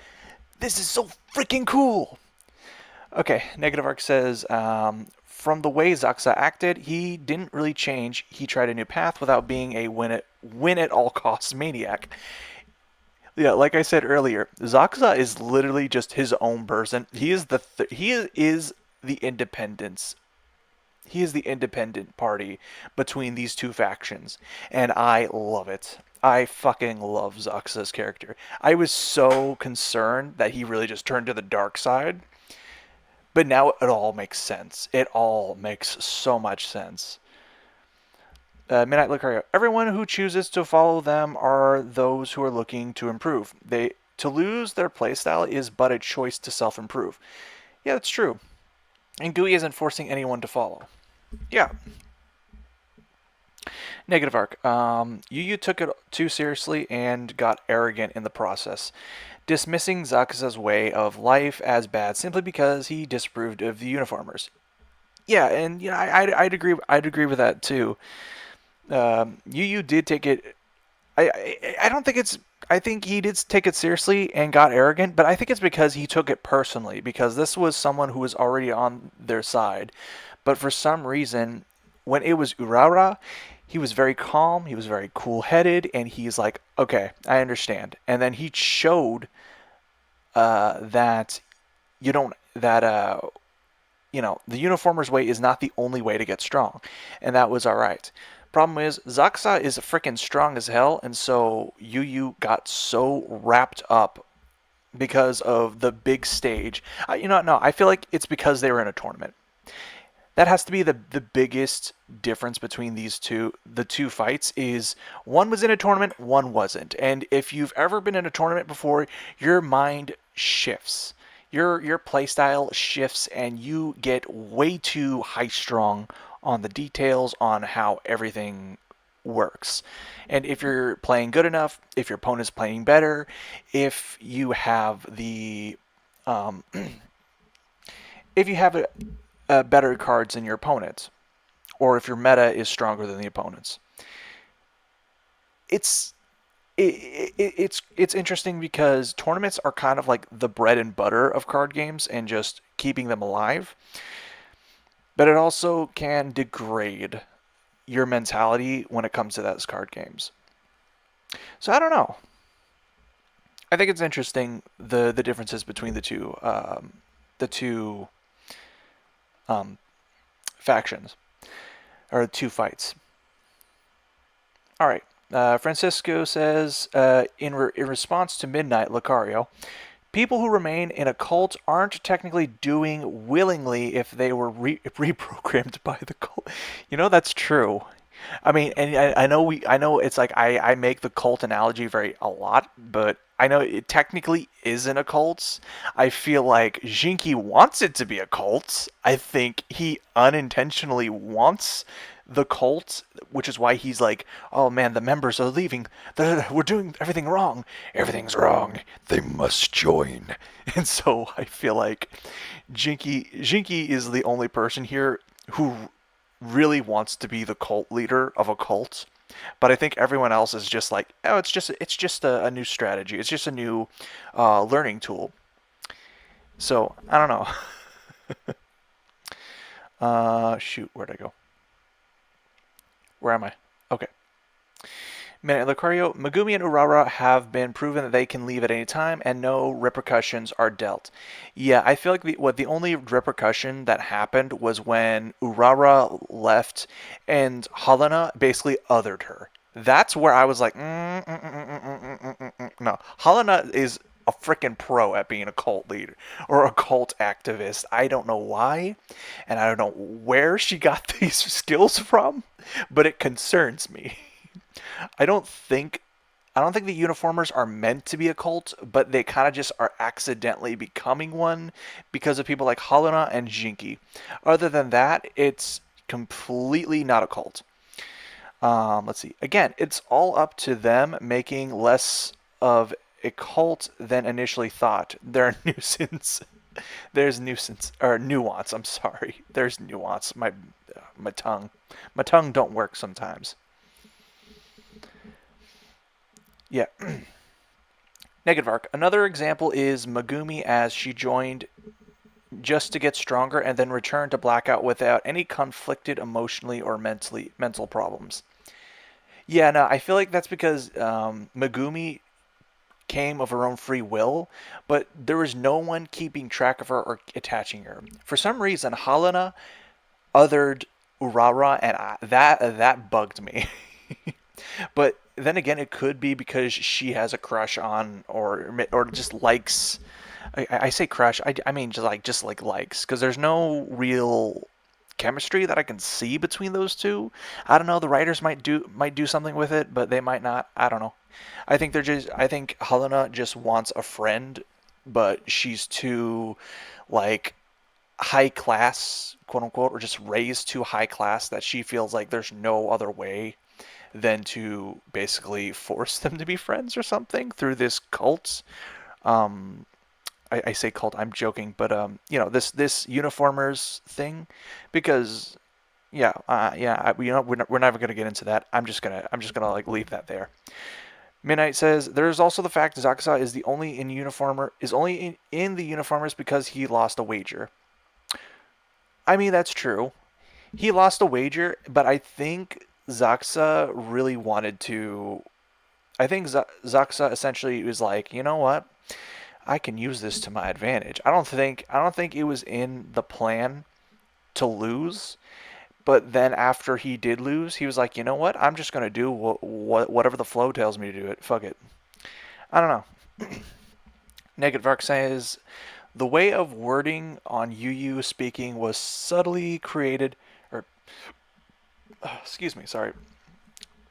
This is so freaking cool. Okay, Negative Arc says, from the way Zaxa acted, he didn't really change. He tried a new path without being a win at all costs maniac. Yeah, like I said earlier, Zaxa is literally just his own person. He is the independence. He is the independent party between these two factions, and I love it. I fucking love Zaxa's character. I was so concerned that he really just turned to the dark side, but now it all makes sense. It all makes so much sense. Midnight Lucario. Everyone who chooses to follow them are those who are looking to improve. To lose their playstyle is but a choice to self-improve. Yeah, that's true. And GUI isn't forcing anyone to follow. Yeah. Negative Arc. Yu took it too seriously and got arrogant in the process, dismissing Zakuza's way of life as bad simply because he disapproved of the uniformers. Yeah, and I'd agree. I'd agree with that too. Yu did take it. I don't think it's. I think he did take it seriously and got arrogant, but I think it's because he took it personally, because this was someone who was already on their side. But for some reason, when it was Urara, he was very calm, he was very cool-headed, and he's like, okay, I understand. And then he showed that the uniformer's way is not the only way to get strong, and that was all right. Problem is, Zaxa is freaking strong as hell, and so Yu got so wrapped up because of the big stage. No, I feel like it's because they were in a tournament. That has to be the biggest difference between the two fights, is one was in a tournament, one wasn't. And if you've ever been in a tournament before, your mind shifts. Your playstyle shifts, and you get way too high strung on the details on how everything works. And if you're playing good enough, if your opponent's playing better, if you have better cards than your opponents, or if your meta is stronger than the opponents, it's interesting because tournaments are kind of like the bread and butter of card games and just keeping them alive. But it also can degrade your mentality when it comes to those card games. So I don't know. I think it's interesting the differences between the two factions, or two fights. All right. Francisco says, in response to Midnight Lucario, people who remain in a cult aren't technically doing willingly if they were reprogrammed by the cult. That's true. I mean, and I know it's like I make the cult analogy a lot, but I know it technically isn't a cult. I feel like Jinky wants it to be a cult. I think he unintentionally wants the cult, which is why he's like, oh man, the members are leaving. We're doing everything wrong. Everything's wrong. They must join. And so I feel like Jinky is the only person here who really wants to be the cult leader of a cult. But I think everyone else is just like, oh, it's just a new strategy. It's just a new learning tool. So I don't know. Shoot, where'd I go? Where am I? Okay. Minute Lucario, Megumi and Urara have been proven that they can leave at any time and no repercussions are dealt. Yeah, I feel like the only repercussion that happened was when Urara left and Helena basically othered her. That's where I was like, no. Helena is a freaking pro at being a cult leader or a cult activist. I don't know why, and I don't know where she got these skills from, but it concerns me. I don't think the uniformers are meant to be a cult, but they kind of just are accidentally becoming one because of people like Helena and Jinky. Other than that, it's completely not a cult. Let's see. Again, it's all up to them making less of a cult than initially thought. There's nuisance or nuance. I'm sorry. There's nuance. My tongue don't work sometimes. Yeah. Negative arc. Another example is Megumi as she joined just to get stronger and then returned to Blackout without any conflicted emotionally or mental problems. Yeah, no, I feel like that's because Megumi came of her own free will, but there was no one keeping track of her or attaching her. For some reason, Helena othered Urara, and that bugged me. But then again, it could be because she has a crush on or just likes. I say crush. I mean just like likes, because there's no real chemistry that I can see between those two. I don't know. The writers might do something with it, but they might not. I don't know. I think Helena just wants a friend, but she's too like high class, quote unquote, or just raised too high class that she feels like there's no other way than to basically force them to be friends or something through this cult. I say cult, I'm joking, but this uniformers thing, because we're never gonna get into that. I'm just gonna like leave that there. Midnight says there's also the fact Zakuza is only in the uniformers because he lost a wager. I mean, that's true. He lost a wager, but I think Zakuza really wanted to. I think Zakuza essentially was like, you know what? I can use this to my advantage. I don't think it was in the plan to lose, but then after he did lose, he was like, you know what? I'm just gonna do whatever the flow tells me to do it. Fuck it. I don't know. Negative Arc says the way of wording on Yu speaking was subtly created, or excuse me, sorry.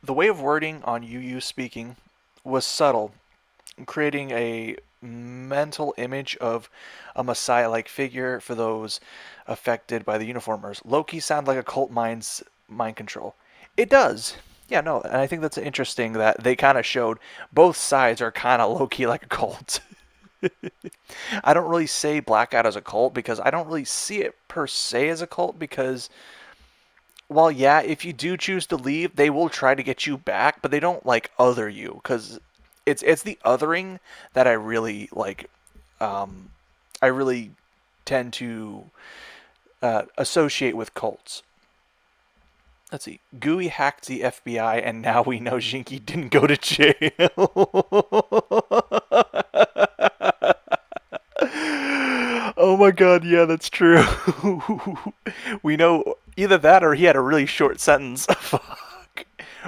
The way of wording on Yu speaking was subtle, creating a mental image of a messiah-like figure for those affected by the uniformers. Loki sound like a cult mind control. It does. Yeah, no, and I think that's interesting that they kind of showed both sides are kind of low-key like a cult. I don't really say Blackout as a cult because I don't really see it per se as a cult, because while yeah, if you do choose to leave, they will try to get you back, but they don't like other you, because it's the othering that I really like. I really tend to associate with cults. Let's see. Gooey hacked the FBI, and now we know Jinky didn't go to jail. Oh my god, yeah, that's true. We know either that or he had a really short sentence. Fuck.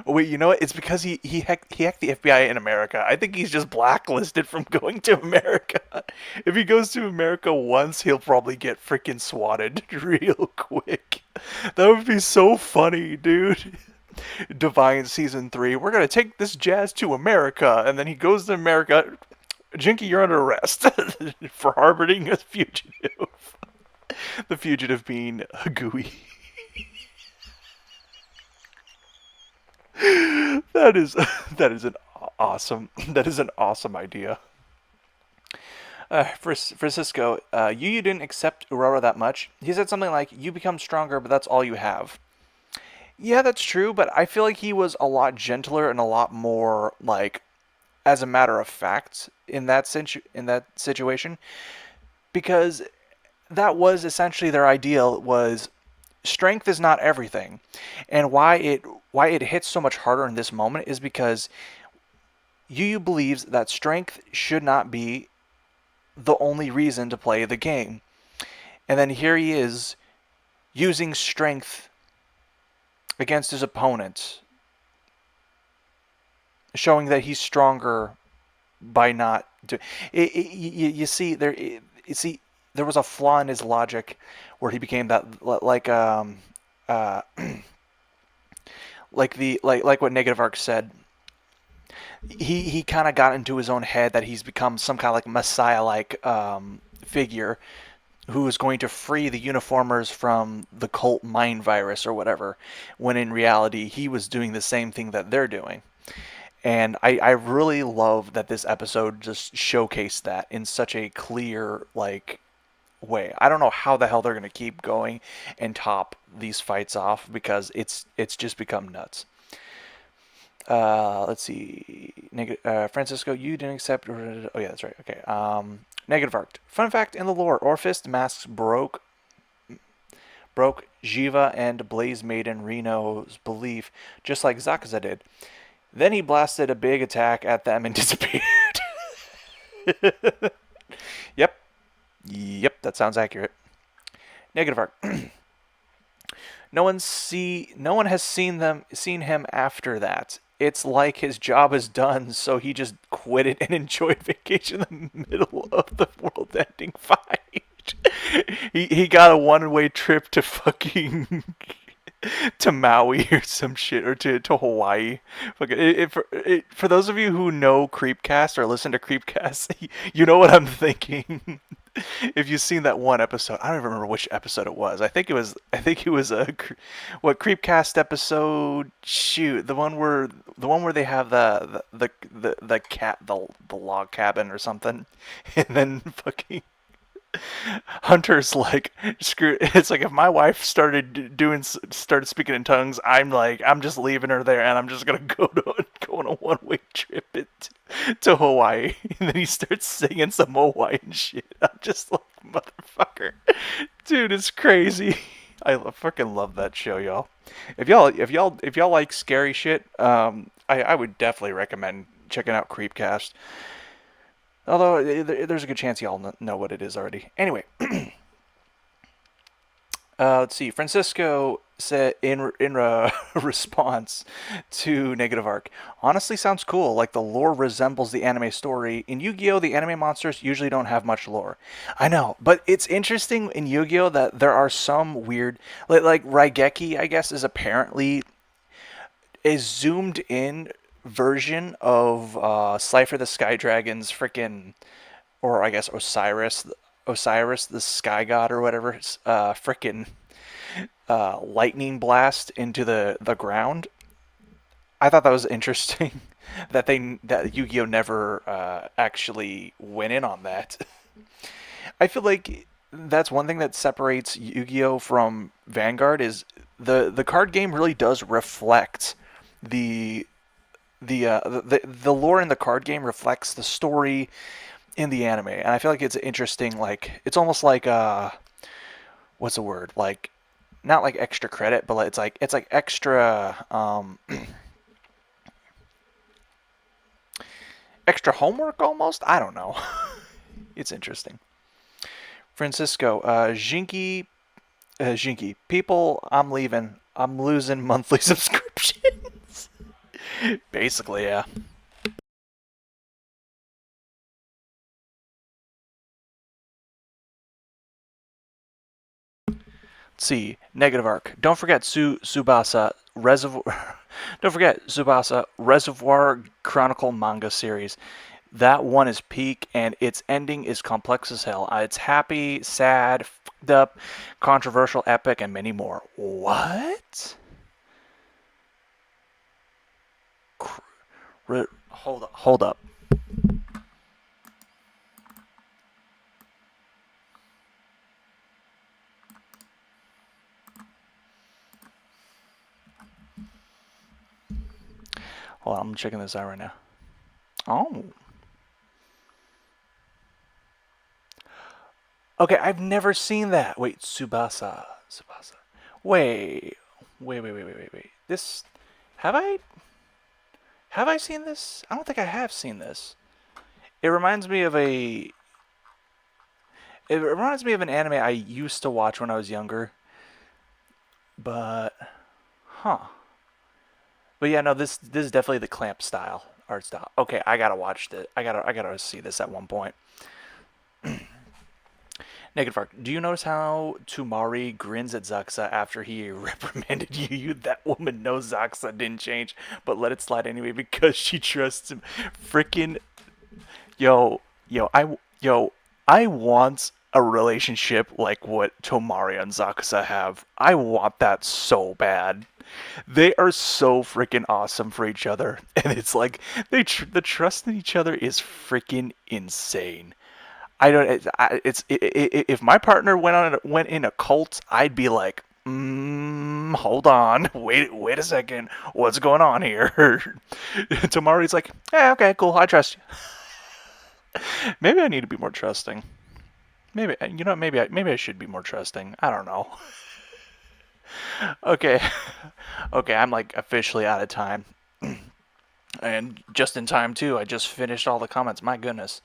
Wait, you know what? It's because he hacked the FBI in America. I think he's just blacklisted from going to America. If he goes to America once, he'll probably get freaking swatted real quick. That would be so funny, dude. Divine Season 3. We're going to take this jazz to America. And then he goes to America. Jinky, you're under arrest for harboring a fugitive. The fugitive being a gooey. That is that is an awesome idea. Francisco, Yu didn't accept Aurora that much. He said something like, "You become stronger, but that's all you have." Yeah, that's true, but I feel like he was a lot gentler and a lot more like, as a matter of fact, in that situation, because that was essentially their ideal was strength is not everything, and why it hits so much harder in this moment is because Yu believes that strength should not be the only reason to play the game. And then here he is using strength against his opponent, showing that he's stronger by not do you see there there was a flaw in his logic where he became that uh like what Negative Arc said. He kind of got into his own head that he's become some kind of like messiah like figure who is going to free the uniformers from the cult mind virus or whatever, when in reality he was doing the same thing that they're doing. And I really love that this episode just showcased that in such a clear like way. I don't know how the hell they're going to keep going and top these fights off because it's just become nuts. Let's see. Francisco, you didn't accept. Oh yeah, that's right. Okay. Negative Arc. Fun fact in the lore: Orphist masks broke Jiva and Blaze Maiden Reno's belief, just like Zakaza did. Then he blasted a big attack at them and disappeared. Yep. Yep, that sounds accurate. Negative Arc. No one has seen him after that. It's like his job is done, so he just quit it and enjoyed vacation in the middle of the world-ending fight. he got a one-way trip to fucking to Maui or some shit, or to Hawaii. For those of you who know Creepcast or listen to Creepcast, you know what I'm thinking. If you've seen that one episode, I don't even remember which episode it was. I think it was a what Creepcast episode? Shoot, the one where they have the log cabin or something, and then fucking Hunter's like, screw. It's like if my wife started speaking in tongues, I'm just leaving her there, and I'm just gonna go on a one-way trip to Hawaii. And then he starts singing some Hawaiian shit. I'm just like, motherfucker, dude, it's crazy. I fucking love that show, y'all. If y'all like scary shit, I would definitely recommend checking out Creepcast. Although there's a good chance y'all know what it is already. Anyway, let's see. Francisco said in response to Negative Arc, honestly sounds cool. Like the lore resembles the anime story. In Yu-Gi-Oh, the anime monsters usually don't have much lore. I know, but it's interesting in Yu-Gi-Oh that there are some weird, like Raigeki, I guess, is apparently a zoomed in version of Slifer the Sky Dragon's freaking, or I guess Osiris the Sky God or whatever, freaking lightning blast into the ground. I thought that was interesting that Yu-Gi-Oh never actually went in on that. I feel like that's one thing that separates Yu-Gi-Oh from Vanguard is the card game really does reflect the lore in the card game reflects the story in the anime, and I feel like it's interesting. Like it's almost like what's the word? Like not like extra credit, but it's like extra extra homework almost. I don't know. It's interesting. Francisco, Jinky, people, I'm leaving. I'm losing monthly subscriptions. Basically, yeah. Let's see. Negative Arc. Don't forget Tsubasa Reservoir. Don't forget Tsubasa Reservoir Chronicle manga series. That one is peak, and its ending is complex as hell. It's happy, sad, f***ed up, controversial, epic, and many more. What? Hold up. Hold up. Hold on, I'm checking this out right now. Oh. Okay, I've never seen that. Wait, Tsubasa. Tsubasa. Wait. Wait. This... Have I seen this? I don't think I have seen this. It reminds me of a... It reminds me of an anime I used to watch when I was younger. But... Huh. But yeah, no, this is definitely the clamp style, art style. Okay, I gotta watch it. I gotta see this at one point. Negative Arc. Do you notice how Tumari grins at Zaxa after he reprimanded you? That woman knows Zaxa didn't change, but let it slide anyway because she trusts him. Freaking yo, I want a relationship like what Tomari and Zakusa have. I want that so bad. They are so freaking awesome for each other, and it's like the trust in each other is freaking insane. I don't. If my partner went in a cult, I'd be like, hold on, wait a second, what's going on here? Tomari's like, okay, cool, I trust you. Maybe I need to be more trusting. Maybe maybe I should be more trusting. I don't know. Okay, okay, I'm like officially out of time, and just in time too. I just finished all the comments. My goodness,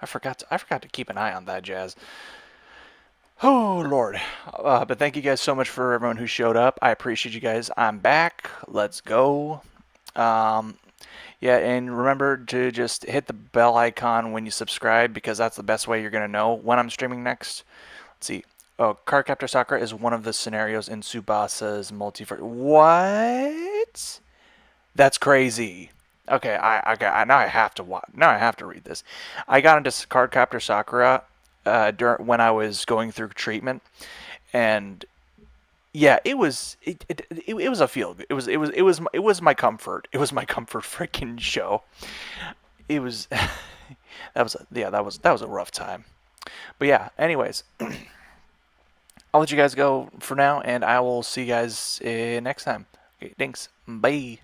I forgot to keep an eye on that jazz. Oh Lord, but thank you guys so much for everyone who showed up. I appreciate you guys. I'm back. Let's go. Yeah, and remember to just hit the bell icon when you subscribe because that's the best way you're going to know when I'm streaming next. Let's see. Oh, Cardcaptor Sakura is one of the scenarios in Tsubasa's multiverse. What? That's crazy. Okay, now I have to watch. Now I have to read this. I got into Cardcaptor Sakura when I was going through treatment, and yeah, it was a feel good. It was my comfort. It was my comfort freaking show. It was that was a rough time. But yeah, anyways, I'll let you guys go for now, and I will see you guys next time. Okay, thanks. Bye.